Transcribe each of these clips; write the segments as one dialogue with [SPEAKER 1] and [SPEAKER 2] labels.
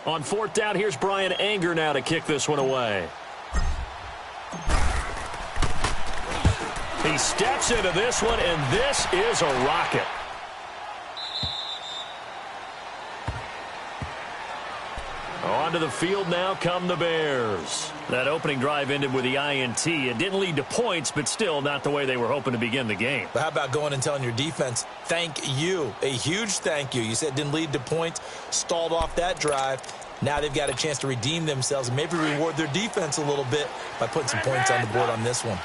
[SPEAKER 1] On fourth down, here's Brian Anger now to kick this one away. He steps into this one, and this is a rocket. Onto the field now come the Bears. That opening drive ended with the INT. It didn't lead to points, but still not the way they were hoping to begin the game.
[SPEAKER 2] But how about going and telling your defense, thank you, a huge thank you. You said it didn't lead to points, stalled off that drive. Now they've got a chance to redeem themselves and maybe reward their defense a little bit by putting some points on the board on this one.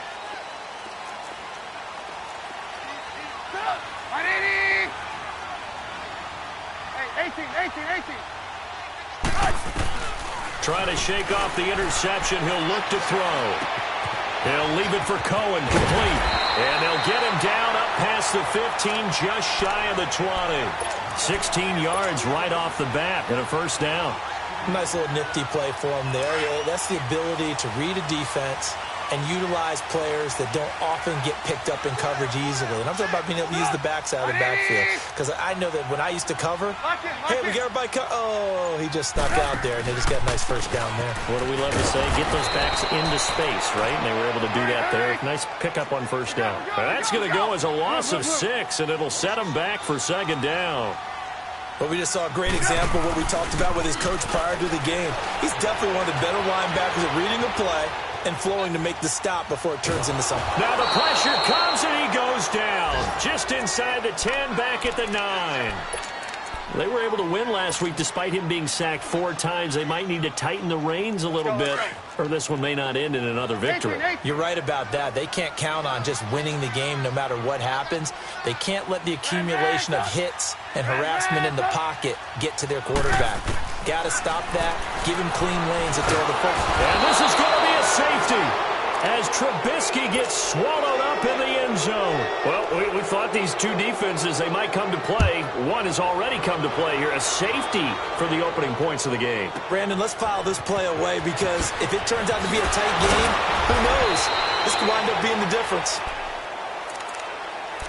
[SPEAKER 1] Trying to shake off the interception. He'll look to throw. He'll leave it for Cohen, complete. And they'll get him down up past the 15, just shy of the 20. 16 yards right off the bat and a first down.
[SPEAKER 2] Nice little nifty play for him there. Yeah, that's the ability to read a defense and utilize players that don't often get picked up in coverage easily. And I'm talking about being able to use the backside of the backfield. Because I know that when I used to cover, hey, we got everybody oh, he just snuck out there, and they just got a nice first down there.
[SPEAKER 1] What do we love to say? Get those backs into space, right? And they were able to do that there. Nice pickup on first down. That's going to go as a loss of 6, and it'll set them back for second down.
[SPEAKER 2] But we just saw a great example of what we talked about with his coach prior to the game. He's definitely one of the better linebackers at reading a play and flowing to make the stop before it turns into something.
[SPEAKER 1] Now the pressure comes and he goes down. Just inside the 10, back at the 9. They were able to win last week despite him being sacked 4 times. They might need to tighten the reins a little bit, or this one may not end in another victory.
[SPEAKER 2] You're right about that. They can't count on just winning the game no matter what happens. They can't let the accumulation of hits and harassment in the pocket get to their quarterback. Got to stop that. Give him clean lanes to throw the football.
[SPEAKER 1] And this is going to be a safety as Trubisky gets swallowed up in the end zone. Well, we thought these two defenses, they might come to play. One has already come to play here. A safety for the opening points of the game.
[SPEAKER 2] Brandon, let's file this play away because if it turns out to be a tight game, who knows? This could wind up being the difference.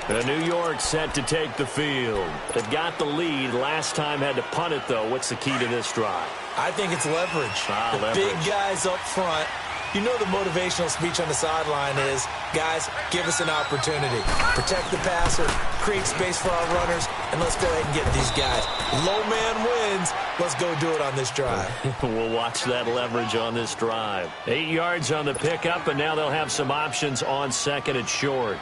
[SPEAKER 1] New York set to take the field. They've got the lead. Last time had to punt it, though. What's the key to this drive?
[SPEAKER 2] I think it's leverage. The big guys up front. You know the motivational speech on the sideline is, guys, give us an opportunity. Protect the passer, create space for our runners, and let's go ahead and get these guys. Low man wins. Let's go do it on this drive.
[SPEAKER 1] We'll watch that leverage on this drive. 8 yards on the pickup, and now they'll have some options on second and short.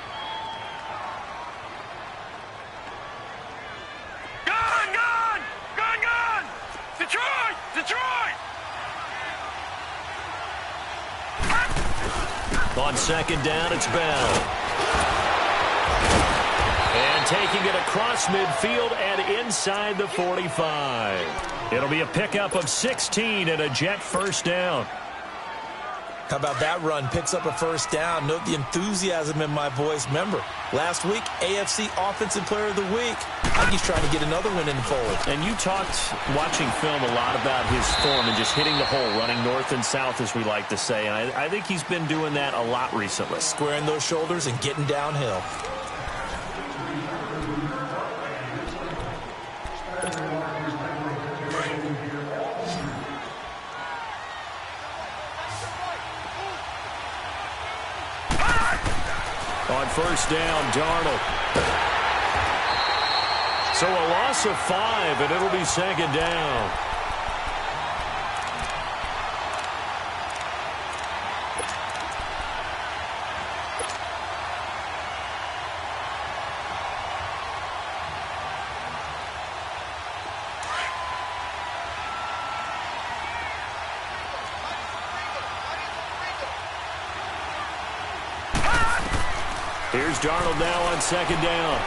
[SPEAKER 1] On second down, it's Bell. And taking it across midfield and inside the 45. It'll be a pickup of 16 and a Jet first down.
[SPEAKER 2] How about that run? Picks up a first down. Note the enthusiasm in my voice. Remember, last week, AFC Offensive Player of the Week. I think he's trying to get another one in the fold.
[SPEAKER 1] And you talked, watching film, a lot about his form and just hitting the hole, running north and south, as we like to say. And I think he's been doing that a lot recently.
[SPEAKER 2] Squaring those shoulders and getting downhill.
[SPEAKER 1] On first down, Darnold. So a loss of 5, and it'll be second down. Here's Darnold now on second down.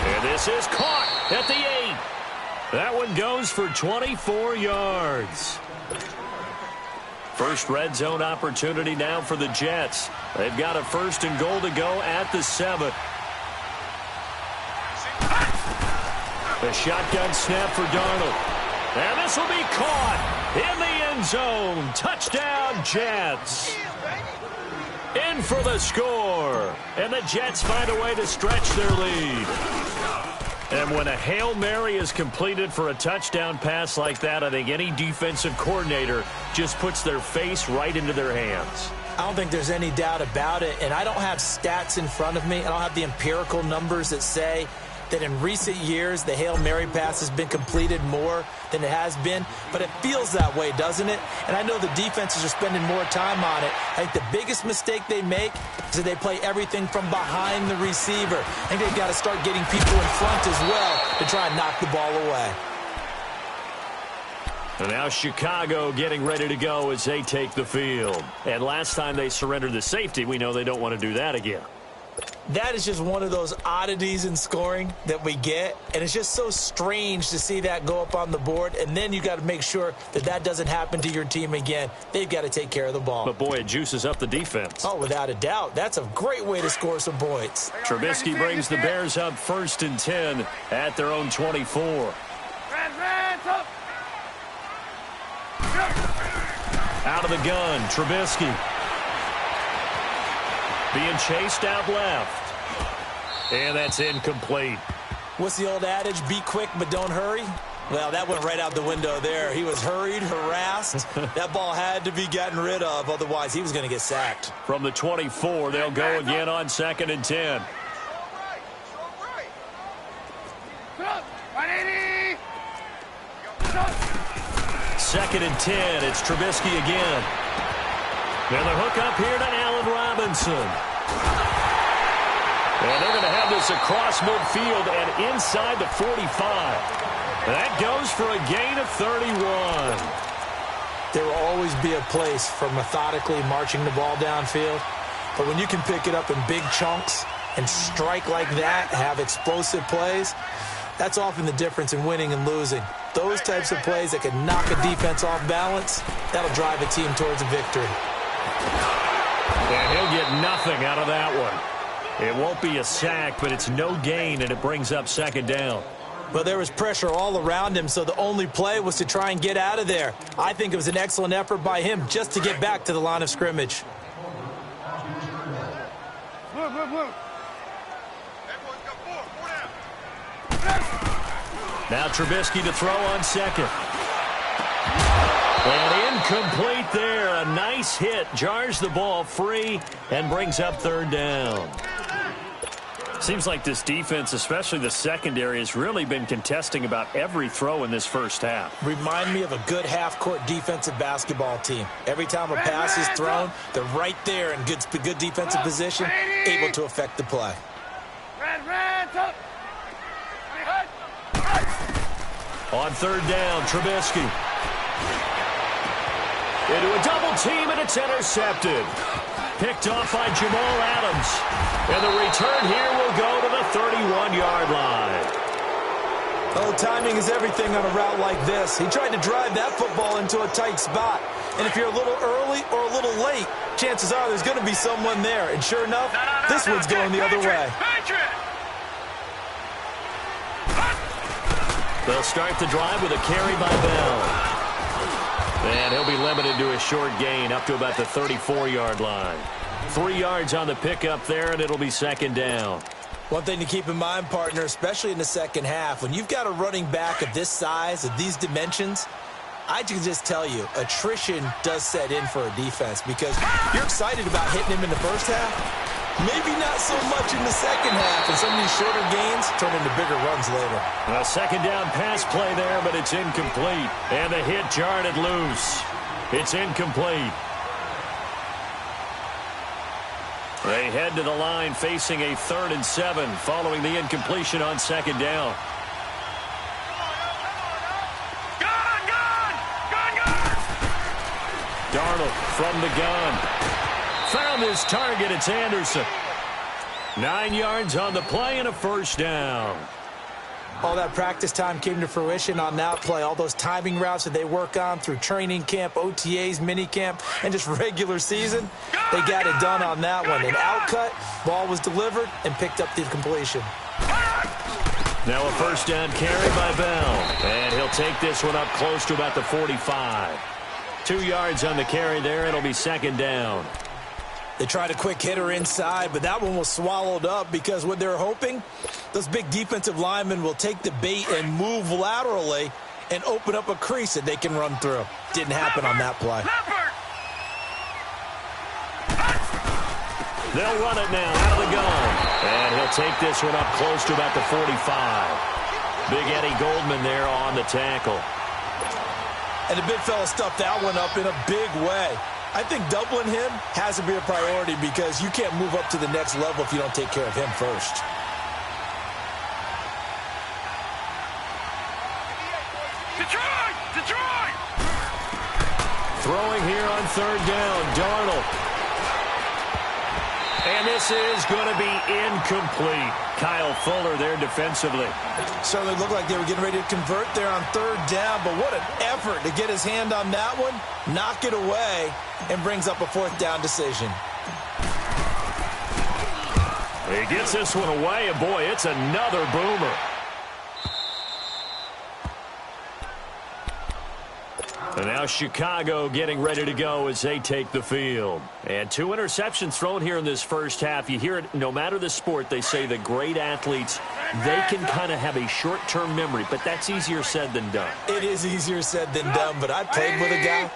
[SPEAKER 1] And this is caught at the 8. That one goes for 24 yards. First red zone opportunity now for the Jets. They've got a first and goal to go at the 7. The shotgun snap for Darnold. And this will be caught in the end zone. Touchdown, Jets. In for the score. And the Jets find a way to stretch their lead. And when a Hail Mary is completed for a touchdown pass like that, I think any defensive coordinator just puts their face right into their hands.
[SPEAKER 2] I don't think there's any doubt about it, and I don't have stats in front of me. I don't have the empirical numbers that say that in recent years the Hail Mary pass has been completed more than it has been, but it feels that way, doesn't it? And I know the defenses are spending more time on it. I think the biggest mistake they make is that they play everything from behind the receiver. I think they've got to start getting people in front as well to try and knock the ball away.
[SPEAKER 1] And now Chicago getting ready to go as they take the field. And last time they surrendered the safety, we know they don't want to do that again.
[SPEAKER 2] That is just one of those oddities in scoring that we get, and it's just so strange to see that go up on the board, and then you got to make sure that that doesn't happen to your team again. They've got to take care of the ball.
[SPEAKER 1] But, boy, it juices up the defense.
[SPEAKER 2] Oh, without a doubt. That's a great way to score some points.
[SPEAKER 1] Trubisky brings the Bears up 1st and 10 at their own 24. Out of the gun, Trubisky. Being chased out left. And that's incomplete.
[SPEAKER 2] What's the old adage? Be quick, but don't hurry? Well, that went right out the window there. He was hurried, harassed. That ball had to be gotten rid of. Otherwise, he was going to get sacked.
[SPEAKER 1] From the 24, they'll go again on 2nd and 10. Second and 10. It's Trubisky again. And the hook up here to Allen Robinson. And they're going to have this across midfield and inside the 45. That goes for a gain of 31.
[SPEAKER 2] There will always be a place for methodically marching the ball downfield. But when you can pick it up in big chunks and strike like that, have explosive plays, that's often the difference in winning and losing. Those types of plays that can knock a defense off balance, that'll drive a team towards a victory.
[SPEAKER 1] And he'll get nothing out of that one. It won't be a sack, but it's no gain, and it brings up 2nd down.
[SPEAKER 2] Well, there was pressure all around him, so the only play was to try and get out of there. I think it was an excellent effort by him just to get back to the line of scrimmage.
[SPEAKER 1] Now Trubisky to throw on 2nd. And incomplete there. A nice hit. Jars the ball free and brings up 3rd down. Seems like this defense, especially the secondary, has really been contesting about every throw in this first half.
[SPEAKER 2] Remind me of a good half-court defensive basketball team. Every time a pass is thrown, they're right there in good defensive position, able to affect the play.
[SPEAKER 1] On 3rd down, Trubisky. Into a double team, and it's intercepted. Picked off by Jamal Adams. And the return here will go to the 31-yard line.
[SPEAKER 2] Oh, timing is everything on a route like this. He tried to drive that football into a tight spot. And if you're a little early or a little late, chances are there's going to be someone there. And sure enough, this one's going the other way.
[SPEAKER 1] They'll start the drive with a carry by Bell. And he'll be limited to a short gain up to about the 34-yard line. 3 yards on the pickup there, and it'll be 2nd down.
[SPEAKER 2] One thing to keep in mind, partner, especially in the second half, when you've got a running back of this size, of these dimensions, I can just tell you, attrition does set in for a defense because you're excited about hitting him in the first half. Maybe not so much in the second half, and some of these shorter gains turn into bigger runs later.
[SPEAKER 1] A 2nd down pass play there, but it's incomplete. And the hit jarred it loose. It's incomplete. They head to the line facing a 3rd and 7 following the incompletion on 2nd down. Darnold from the gun. Found his target. It's Anderson. 9 yards on the play and a 1st down.
[SPEAKER 2] All that practice time came to fruition on that play. All those timing routes that they work on through training camp, OTAs, minicamp, and just regular season, they got it done on that one. An outcut, ball was delivered, and picked up the completion.
[SPEAKER 1] Now a 1st down carry by Bell. And he'll take this one up close to about the 45. 2 yards on the carry there. It'll be 2nd down.
[SPEAKER 2] They tried a quick hitter inside, but that one was swallowed up because what they're hoping, those big defensive linemen will take the bait and move laterally and open up a crease that they can run through. Didn't happen on that play.
[SPEAKER 1] They'll run it now out of the gun. And he'll take this one up close to about the 45. Big Eddie Goldman there on the tackle.
[SPEAKER 2] And the big fella stuffed that one up in a big way. I think doubling him has to be a priority because you can't move up to the next level if you don't take care of him first.
[SPEAKER 3] Detroit!
[SPEAKER 1] Throwing here on third down, Darnold. And this is going to be incomplete. Kyle Fuller there defensively.
[SPEAKER 2] Certainly looked like they were getting ready to convert there on third down, but what an effort to get his hand on that one, knock it away, and brings up a fourth down decision.
[SPEAKER 1] He gets this one away, and boy, it's another boomer. And now Chicago getting ready to go as they take the field. And 2 interceptions thrown here in this first half. You hear it, no matter the sport, they say the great athletes, they can kind of have a short-term memory, but that's easier said than done.
[SPEAKER 2] It is easier said than done, but I played with a guy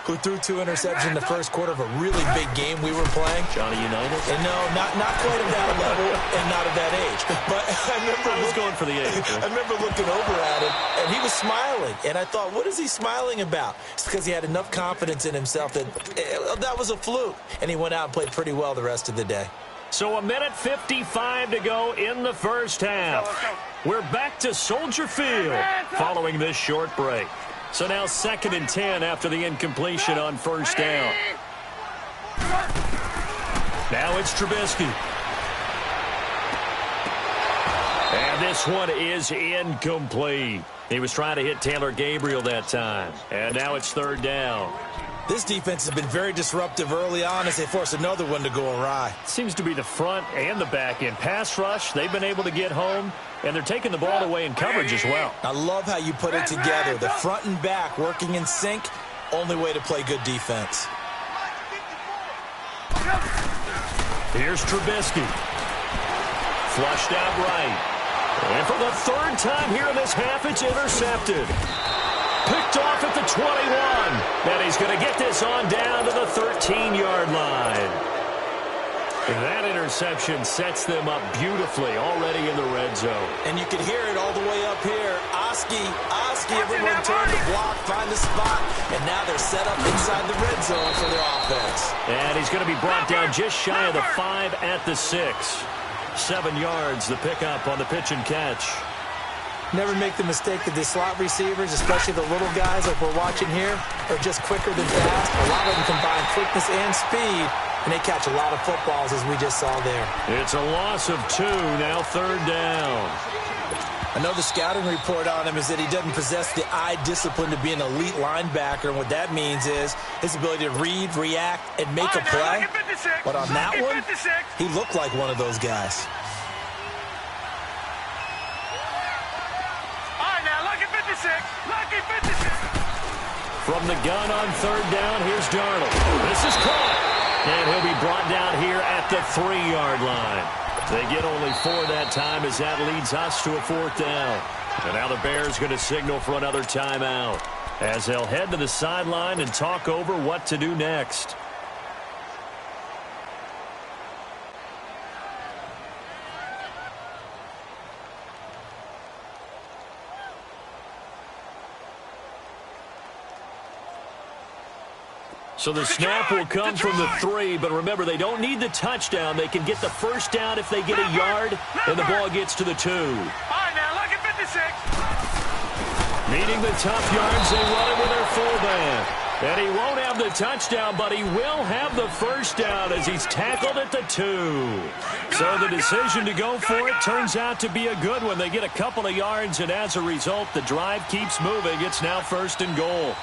[SPEAKER 2] who threw 2 interceptions in the first quarter of a really big game we were playing.
[SPEAKER 1] Johnny Unitas?
[SPEAKER 2] And no, not quite at that level and not at that age. But I
[SPEAKER 1] was going for the age.
[SPEAKER 2] I remember looking over at him, and he was smiling. And I thought, what is he smiling about? It's because he had enough confidence in himself that that was a fluke. And he went out and played pretty well the rest of the day.
[SPEAKER 1] So 1:55 to go in the first half. We're back to Soldier Field following this short break. So now 2nd and 10 after the incompletion on first down. Now it's Trubisky. And this one is incomplete. He was trying to hit Taylor Gabriel that time. And now it's 3rd down.
[SPEAKER 2] This defense has been very disruptive early on as they force another one to go awry.
[SPEAKER 1] Seems to be the front and the back end. Pass rush, they've been able to get home, and they're taking the ball away in coverage as well.
[SPEAKER 2] I love how you put it together. The front and back working in sync, only way to play good defense.
[SPEAKER 1] Here's Trubisky. Flushed out right. And for the 3rd time here in this half, it's intercepted. Picked off at the 21. And he's going to get this on down to the 13-yard line. That interception sets them up beautifully already in the red zone.
[SPEAKER 2] And you can hear it all the way up here. Oski, everyone turned to block, find the spot. And now they're set up inside the red zone for their offense.
[SPEAKER 1] And he's going to be brought down just shy of the 5 at the 6. 7 yards, the pickup on the pitch and catch.
[SPEAKER 2] Never make the mistake that the slot receivers, especially the little guys like we're watching here, are just quicker than fast. A lot of them combine quickness and speed, and they catch a lot of footballs as we just saw there.
[SPEAKER 1] It's a loss of 2, now 3rd down.
[SPEAKER 2] I know the scouting report on him is that he doesn't possess the eye discipline to be an elite linebacker, and what that means is his ability to read, react, and make a play. But on that one, he looked like one of those guys.
[SPEAKER 1] From the gun on 3rd down, here's Darnold. This is caught. And he'll be brought down here at the 3-yard line. They get only 4 that time as that leads us to a 4th down. And now the Bears going to signal for another timeout as they'll head to the sideline and talk over what to do next. So the snap will come from the 3, but remember, they don't need the touchdown. They can get the 1st down if they get a yard, and the ball gets to the 2. Needing the tough yards, they run it with their fullback. And he won't have the touchdown, but he will have the 1st down as he's tackled at the 2. So the decision to go for it turns out to be a good one. They get a couple of yards, and as a result, the drive keeps moving. It's now 1st and goal.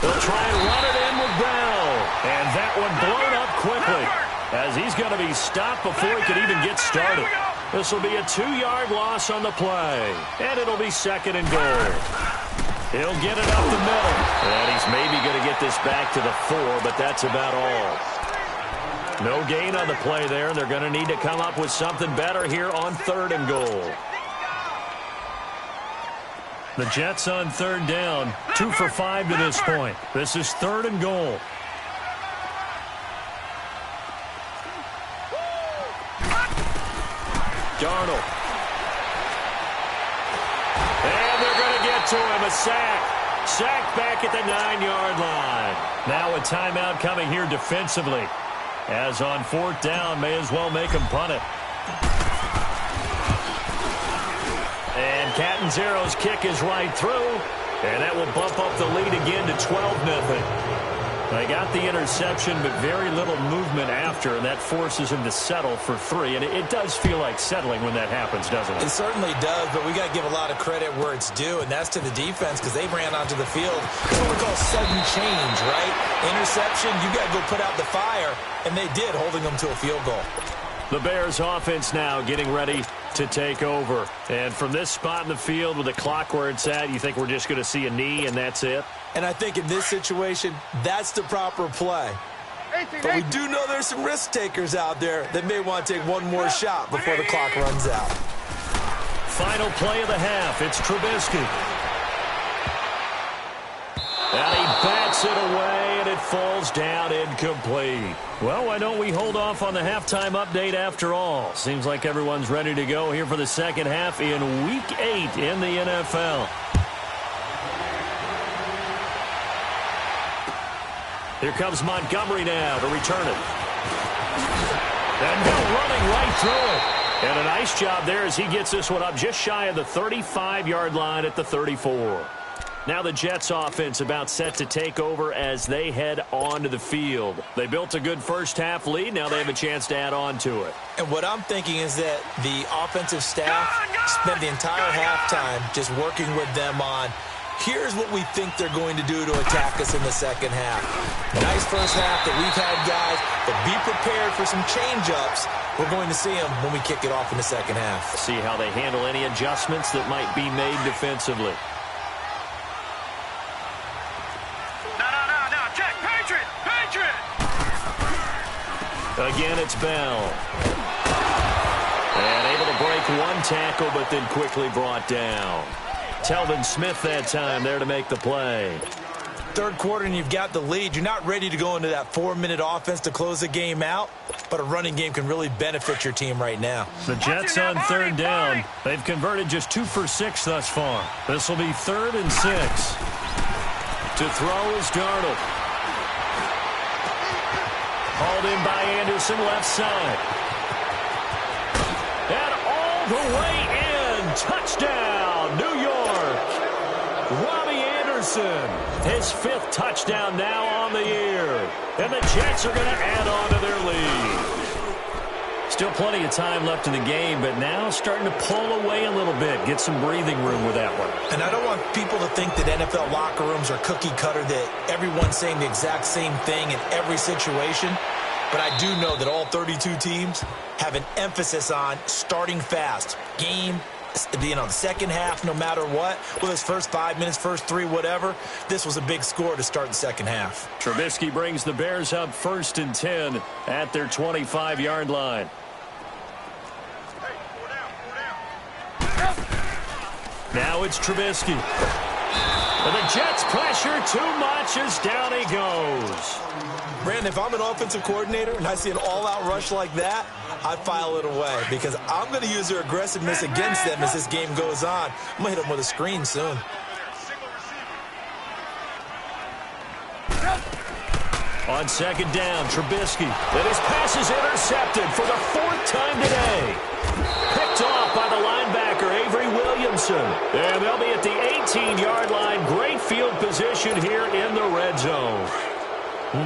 [SPEAKER 1] They'll try and run it in with Bell. And that one blown up quickly as he's going to be stopped before he can even get started. This will be a 2-yard loss on the play. And it'll be 2nd and goal. He'll get it up the middle. And he's maybe going to get this back to the 4, but that's about all. No gain on the play there, and they're going to need to come up with something better here on 3rd and goal. The Jets on 3rd down, 2 for 5 to this point. This is 3rd and goal. Darnold. And they're going to get to him. A sack. Sack back at the 9-yard line. Now a timeout coming here defensively. As on 4th down, may as well make him punt it. And Catanzaro's kick is right through. And that will bump up the lead again to 12-0. They got the interception, but very little movement after, and that forces him to settle for 3. And it does feel like settling when that happens, doesn't it?
[SPEAKER 2] It certainly does, but we got to give a lot of credit where it's due, and that's to the defense because they ran onto the field. It's what we call sudden change, right? Interception, you got to go put out the fire, and they did, holding them to a field goal.
[SPEAKER 1] The Bears offense now getting ready to take over. And from this spot in the field with the clock where it's at, you think we're just going to see a knee and that's it?
[SPEAKER 2] And I think in this situation, that's the proper play. But we do know there's some risk takers out there that may want to take one more shot before the clock runs out.
[SPEAKER 1] Final play of the half. It's Trubisky. And he bats it away, and it falls down incomplete. Well, why don't we hold off on the halftime update after all? Seems like everyone's ready to go here for the second half in Week 8 in the NFL. Here comes Montgomery now to return it. And Hill running right through it. And a nice job there as he gets this one up just shy of the 35-yard line at the 34. Now the Jets offense about set to take over as they head onto the field. They built a good first half lead. Now they have a chance to add on to it.
[SPEAKER 2] And what I'm thinking is that the offensive staff spent the entire halftime just working with them on, here's what we think they're going to do to attack us in the second half. Nice first half that we've had, guys, but be prepared for some change-ups. We're going to see them when we kick it off in the second half.
[SPEAKER 1] See how they handle any adjustments that might be made defensively. Again, it's Bell. And able to break one tackle, but then quickly brought down. Telvin Smith that time there to make the play.
[SPEAKER 2] Third quarter and you've got the lead. You're not ready to go into that 4-minute offense to close the game out, but a running game can really benefit your team right now.
[SPEAKER 1] The Jets on 3rd down. They've converted just 2 for 6 thus far. This will be 3rd and 6. To throw is Darnold. Hauled in by Anderson, left side. And all the way in. Touchdown, New York. Robbie Anderson, his 5th touchdown now on the year. And the Jets are going to add on to their lead. Still plenty of time left in the game, but now starting to pull away a little bit. Get some breathing room with that one.
[SPEAKER 2] And I don't want people to think that NFL locker rooms are cookie cutter, that everyone's saying the exact same thing in every situation. But I do know that all 32 teams have an emphasis on starting fast. Game, the second half, no matter what, whether it's first 5 minutes, first 3, whatever, this was a big score to start the second half.
[SPEAKER 1] Trubisky brings the Bears up 1st and 10 at their 25-yard line. Now it's Trubisky. And the Jets pressure too much as down he goes.
[SPEAKER 2] Brandon, if I'm an offensive coordinator and I see an all-out rush like that, I file it away because I'm going to use their aggressiveness against them as this game goes on. I'm going to hit them with a screen soon.
[SPEAKER 1] On 2nd down, Trubisky. And his pass is intercepted for the 4th time today. Picked off by the linebacker, Avery Williamson. And they'll be at the 18-yard line. Great field position here in the red zone.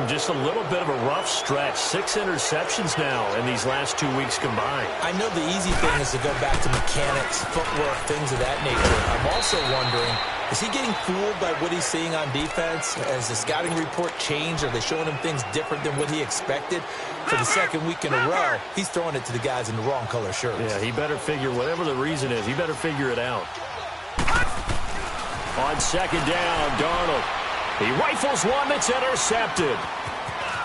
[SPEAKER 1] Just a little bit of a rough stretch. 6 interceptions now in these last 2 weeks combined.
[SPEAKER 2] I know the easy thing is to go back to mechanics, footwork, things of that nature. I'm also wondering, is he getting fooled by what he's seeing on defense? Has the scouting report changed? Are they showing him things different than what he expected? For the second week in a row, he's throwing it to the guys in the wrong color shirts.
[SPEAKER 1] Yeah, he better figure, whatever the reason is, he better figure it out. On second down, Darnold. He rifles one that's intercepted.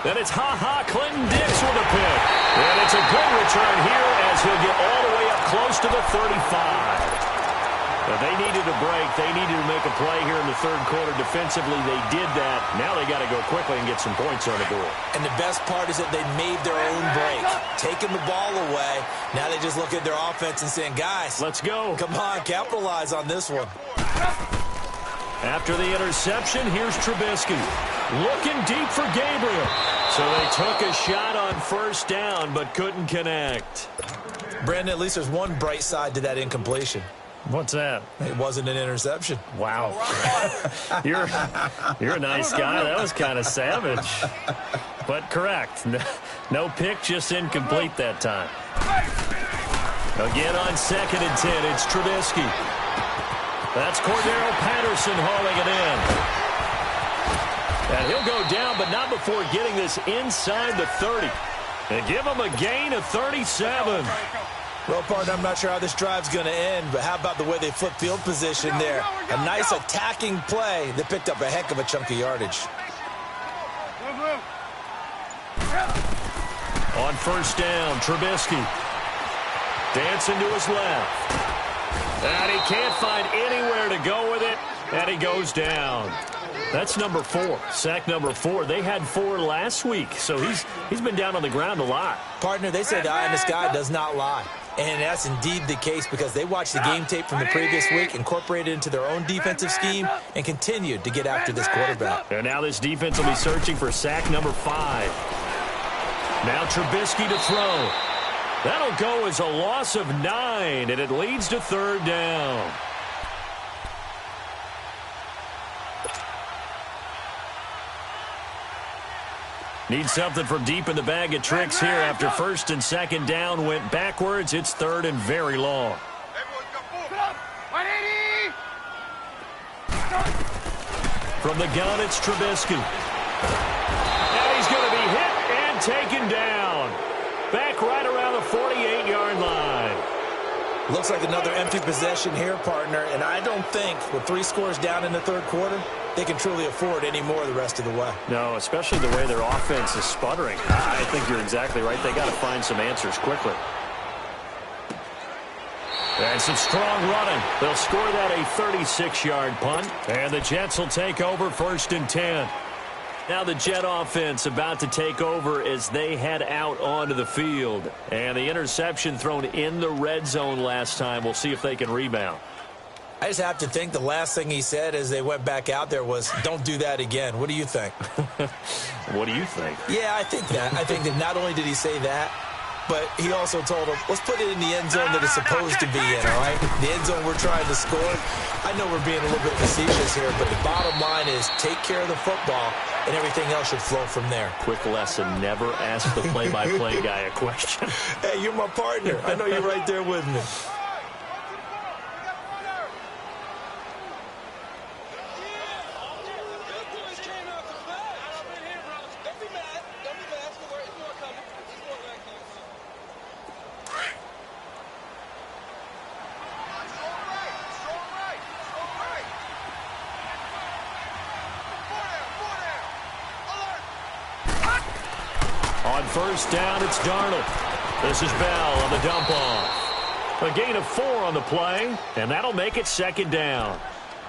[SPEAKER 1] Then it's Clinton Dix with a pick. And it's a good return here as he'll get all the way up close to the 35. But they needed a break. They needed to make a play here in the third quarter. Defensively, they did that. Now they got to go quickly and get some points on the board.
[SPEAKER 2] And the best part is that they made their own break. Taking the ball away. Now they just look at their offense and saying, guys,
[SPEAKER 1] let's go.
[SPEAKER 2] Come on, capitalize on this one.
[SPEAKER 1] After the interception, here's Trubisky. Looking deep for Gabriel. So they took a shot on first down, but couldn't connect.
[SPEAKER 2] Brandon, at least there's one bright side to that incompletion.
[SPEAKER 1] What's that?
[SPEAKER 2] It wasn't an interception.
[SPEAKER 1] Wow. You're a nice guy. That was kind of savage. But correct. No pick, just incomplete that time. Again on 2nd and 10, it's Trubisky. That's Cordero Patterson hauling it in. And he'll go down, but not before getting this inside the 30. They give him a gain of 37.
[SPEAKER 2] Well, partner, I'm not sure how this drive's going to end, but how about the way they flip field position there? A nice attacking play that picked up a heck of a chunk of yardage.
[SPEAKER 1] On first down, Trubisky. Dancing to his left. And he can't find anywhere to go with it, and he goes down. That's number 4, sack number 4. They had 4 last week, so he's been down on the ground a lot.
[SPEAKER 2] Partner, they say the eye in the sky does not lie. And that's indeed the case because they watched the game tape from the previous week, incorporated it into their own defensive scheme, and continued to get after this quarterback.
[SPEAKER 1] And now this defense will be searching for sack number 5. Now Trubisky to throw. That'll go as a loss of 9, and it leads to third down. Need something from deep in the bag of tricks here after first and second down went backwards. It's third and very long. From the gun, it's Trubisky. And he's going to be hit and taken down. Back right around the 48-yard line.
[SPEAKER 2] Looks like another empty possession here, partner. And I don't think with 3 scores down in the third quarter, they can truly afford any more the rest of the way.
[SPEAKER 1] No, especially the way their offense is sputtering. I think you're exactly right. They got to find some answers quickly. And some strong running. They'll score that a 36-yard punt. And the Jets will take over first and 10. Now the Jet offense about to take over as they head out onto the field. And the interception thrown in the red zone last time. We'll see if they can rebound.
[SPEAKER 2] I just have to think the last thing he said as they went back out there was, don't do that again. What do you think?
[SPEAKER 1] What do you think?
[SPEAKER 2] Yeah, I think that. I think that not only did he say that, but he also told him, let's put it in the end zone that it's supposed to be in, all right? The end zone we're trying to score. I know we're being a little bit facetious here, but the bottom line is take care of the football, and everything else should flow from there.
[SPEAKER 1] Quick lesson, never ask the play-by-play guy a question.
[SPEAKER 2] Hey, you're my partner. I know you're right there with me.
[SPEAKER 1] On first down, it's Darnold. This is Bell on the dump off. A gain of 4 on the play, and that'll make it second down.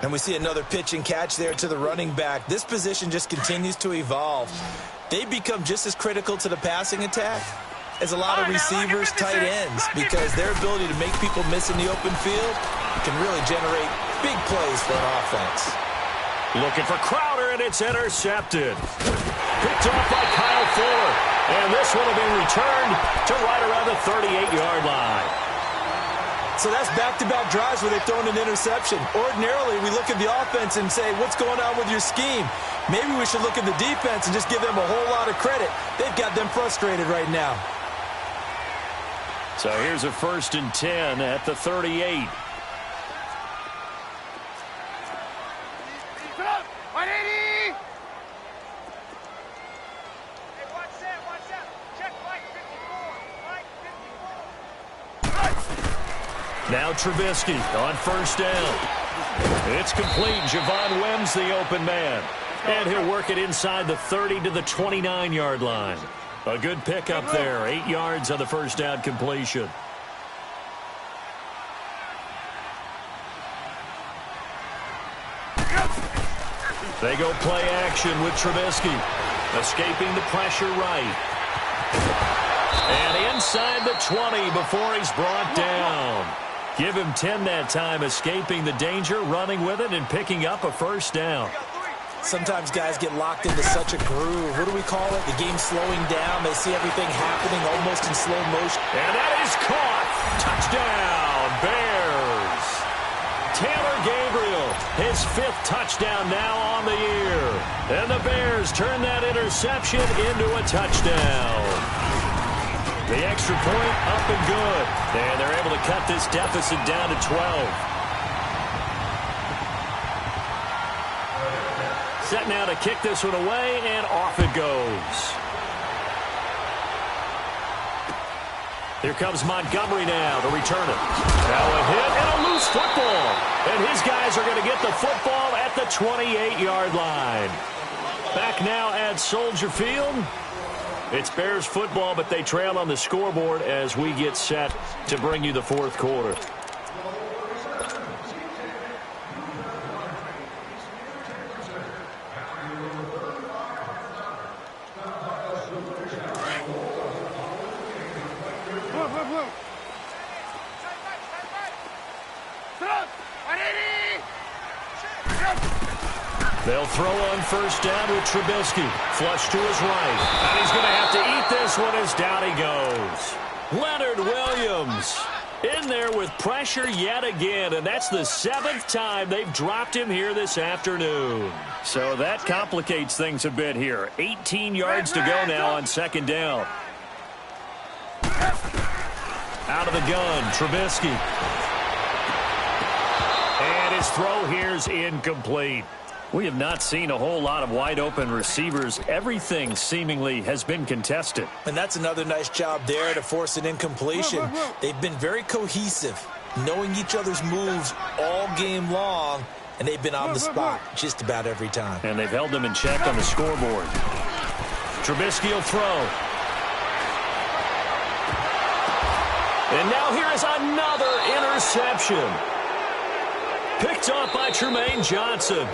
[SPEAKER 2] And we see another pitch and catch there to the running back. This position just continues to evolve. They become just as critical to the passing attack as a lot of receivers, tight ends, because their ability to make people miss in the open field can really generate big plays for an offense.
[SPEAKER 1] Looking for Crowder, and it's intercepted. Picked off by Kyle Fuller. And this one will be returned to right around the 38-yard line.
[SPEAKER 2] So that's back-to-back drives where they've thrown an interception. Ordinarily, we look at the offense and say, what's going on with your scheme? Maybe we should look at the defense and just give them a whole lot of credit. They've got them frustrated right now.
[SPEAKER 1] So here's a first and 10 at the 38. Now Trubisky on first down. It's complete. Javon Wims the open man. And he'll work it inside the 30 to the 29-yard line. A good pickup there. 8 yards on the first down completion. They go play action with Trubisky. Escaping the pressure right. And inside the 20 before he's brought down. Give him 10 that time, escaping the danger, running with it, and picking up a first down.
[SPEAKER 2] Sometimes guys get locked into such a groove. What do we call it? The game slowing down. They see everything happening almost in slow motion.
[SPEAKER 1] And that is caught. Touchdown, Bears. Taylor Gabriel, his 5th touchdown now on the year. And the Bears turn that interception into a touchdown. The extra point up and good. And they're able to cut this deficit down to 12. Set now to kick this one away, and off it goes. Here comes Montgomery now to return it. Now a hit and a loose football. And his guys are going to get the football at the 28-yard line. Back now at Soldier Field. It's Bears football, but they trail on the scoreboard as we get set to bring you the fourth quarter. They'll throw on first down with Trubisky. Flush to his right. And he's going to have to eat this one as down he goes. Leonard Williams in there with pressure yet again. And that's the 7th time they've dropped him here this afternoon. So that complicates things a bit here. 18 yards to go now on second down. Out of the gun, Trubisky. And his throw here's incomplete. We have not seen a whole lot of wide-open receivers. Everything seemingly has been contested.
[SPEAKER 2] And that's another nice job there to force an incompletion. They've been very cohesive, knowing each other's moves all game long, and they've been on the spot just about every time.
[SPEAKER 1] And they've held them in check on the scoreboard. Trubisky will throw. And now here is another interception. Picked off by Tremaine Johnson.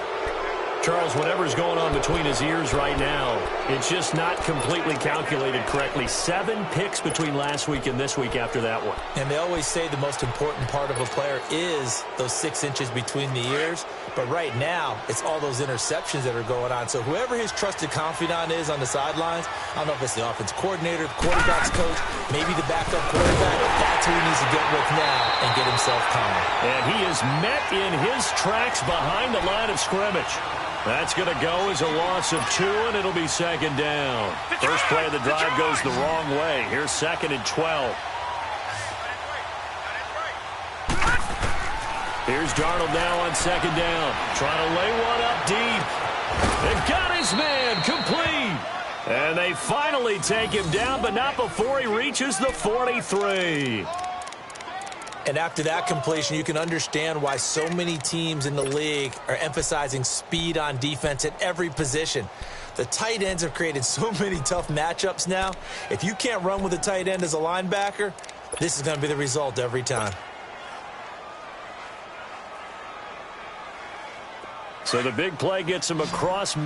[SPEAKER 1] Charles, whatever's going on between his ears right now, it's just not completely calculated correctly. 7 picks between last week and this week after that one.
[SPEAKER 2] And they always say the most important part of a player is those 6 inches between the ears. But right now, it's all those interceptions that are going on. So whoever his trusted confidant is on the sidelines, I don't know if it's the offense coordinator, the quarterback's coach, maybe the backup quarterback, that's who he needs to get with now and get himself calm.
[SPEAKER 1] And he is met in his tracks behind the line of scrimmage. That's going to go as a loss of 2, and it'll be second down. First play of the drive goes the wrong way. Here's 2nd and 12. Here's Darnold now on second down. Trying to lay one up deep. They've got his man complete. And they finally take him down, but not before he reaches the 43.
[SPEAKER 2] And after that completion, you can understand why so many teams in the league are emphasizing speed on defense at every position. The tight ends have created so many tough matchups now. If you can't run with a tight end as a linebacker, this is going to be the result every time.
[SPEAKER 1] So the big play gets him across